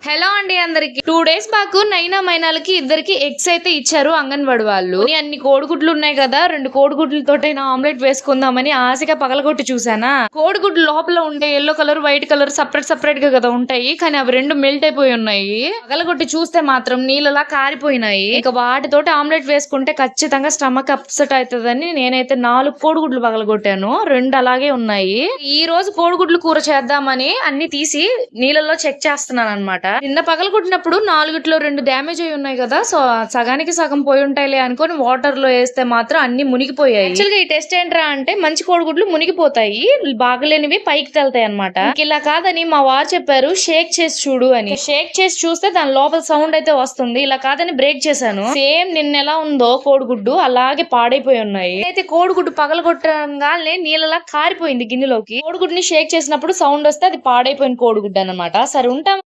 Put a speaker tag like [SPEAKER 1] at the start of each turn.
[SPEAKER 1] Hello అండి అందరికి 2 days back నైనా మైనాలకి ఇద్దరికి ఎగ్స్ అయితే ఇచ్చారు అంగన్వాడి వాళ్ళు. అన్ని కోడిగుడ్లు ఉన్నాయి కదా, 2 కోడిగుడ్లతోటైనా ఆమ్లెట్ వేసుకుందామని ఆశగా పగలగొట్టి చూసానా. కోడిగుడ్లు లోపల ఉండే yellow colour white colour separate గా కదా ఉంటాయి, కానీ అవి 2 మెల్ట్ అయిపోయి ఉన్నాయి. పగలగొట్టి చూస్తే మాత్రం నీళ్ళలా కారిపోయినాయి. ఇక వాటితోటి ఆమ్లెట్ వేసుకుంటే ఖచ్చితంగా స్టమక్ అప్సెట్ అవుతుందని నేనైతే 4 కోడిగుడ్లు పగలగొట్టాను. 2 అలాగే ఉన్నాయి. ఈ రోజు కోడిగుడ్లు కూర చేద్దామని అన్ని తీసి నీళ్ళలో చెక్ చేస్తున్నాను అనమాట. నిన్న పగలగొట్టినప్పుడు 4గిట్లో 2 డ్యామేజ్ అయి ఉన్నాయి కదా, సో సగానికి సగం పోయి ఉంటాయిలే అనుకొని వాటర్ లో వేస్తే మాత్రం అన్ని మునిగిపోయాయి. యాక్చువల్గా ఈ టెస్ట్ ఏంట్రా అంటే మంచి కోడిగుడ్లు మునిగిపోతాయి, బాగలేనివి పైకి తేలుతాయి అనమాట. ఇలా కాదని మా వారు చెప్పారు షేక్ చేసి చూడు అని. షేక్ చేసి చూస్తే దాని లోపల సౌండ్ అయితే వస్తుంది. ఇలా కాదని బ్రేక్ చేశాను, సేమ్ నిన్న ఎలా ఉందో కోడిగుడ్డు అలాగే పాడైపోయి ఉన్నాయి. అయితే కోడిగుడ్డు పగలగొట్టగానే నీళ్ళలా కారిపోయింది గిన్నెలోకి. కోడిగుడ్డుని షేక్ చేసినప్పుడు సౌండ్ వస్తే అది పాడైపోయిన కోడిగుడ్డు అనమాట. సరే ఉంటాం.